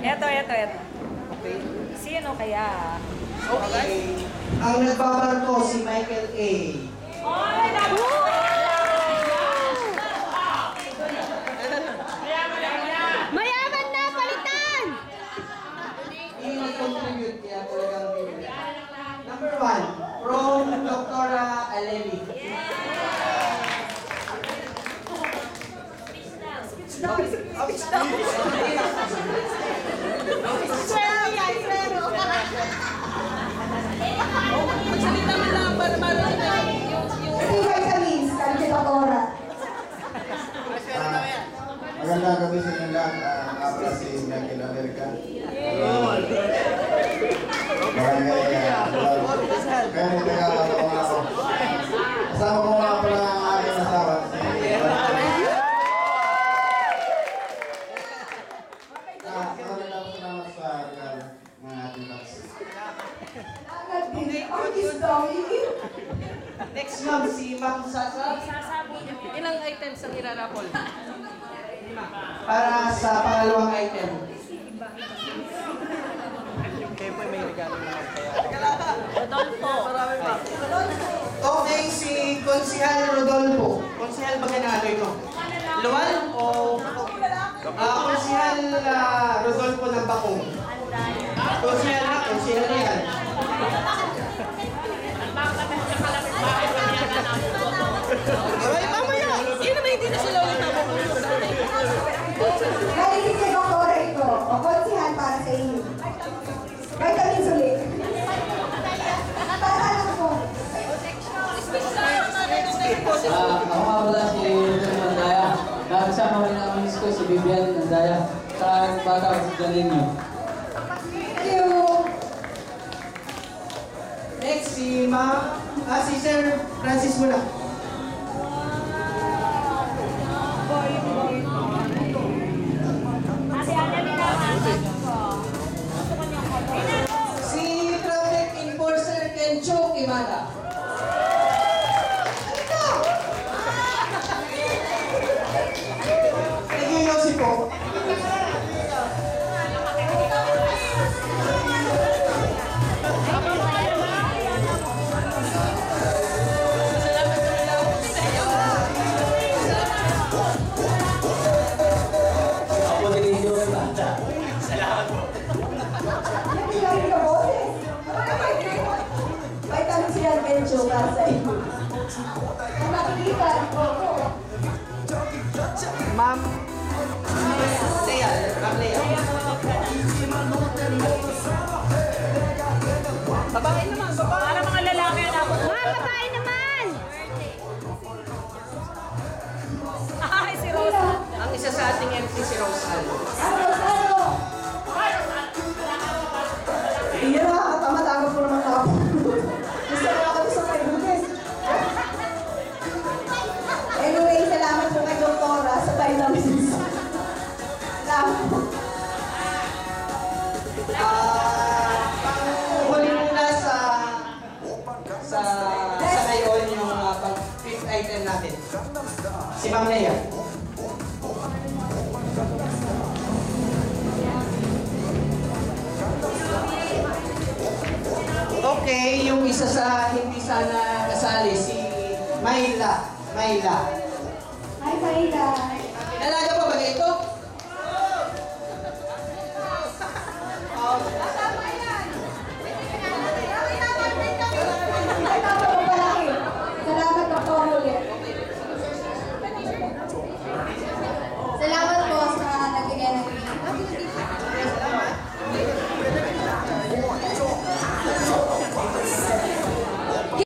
Eto. Sino kaya? Okay. Ang nagbabarko si Michael A. Ay, Mayaman na, palitan! Yung nag-contribute kaya talagang bibili. Number 1, from Dr. Alevi. Magsalita man lang para marinig yung... Vitamins, Kandidatora. Magandang gabi sa inyo lahat. Nga pala si Michael America. Barangay kaya nito kakatawa ako. Kasama ko nga pala ang aking asawa. Salamat sa mga ating tax. Next ma'am, si Ma'am Sasa. Ilang items ang irarapol? Para sa pangalawang item. Rodolfo. Okay, si Konsihal Rodolfo. Konsihal ba ganado ito? Luwal o... Konsihal Rodolfo ng Bakong. Konsihal na yan. Ay, mamaya! Yun naman hindi na sila ulit nabubulo dati. Narinig kay Doktora ito. O, konsihan para sa inyo. Vitamins ulit. Para alam ko. Ako nga pala si Vivian Nandaya. Nakasama rin ang miss ko si Vivian Nandaya. Sa bata ko si Jalinyo. Thank you. Next, si Sir Francis muna. Si Traffic Enforcer Kencho Imada. Nag-iossi po. Ako din yung bata. Nakikinig ka boses. Vitamins yan, Bencho, para sa inyo. Kung nakikita, Ma'am Lea. Ma'am Lea. Babae naman, babae. Para mga lalaki na ako. Mga babae naman! Ay, si Rosa. Ang isa sa ating MC si Rosal. Hindi na nakakatamad-agad ko naman ako. Gusto ko ako sa kaibigan. Anyway, salamat po kay Doktora sa vitamins. Salamat po. Huli muna sa ngayon yung pang-fifth item natin. Si Ma'am Lea. Okay, yung isa sa hindi sana kasali, si Mayla. Hi, Maida. Dalaga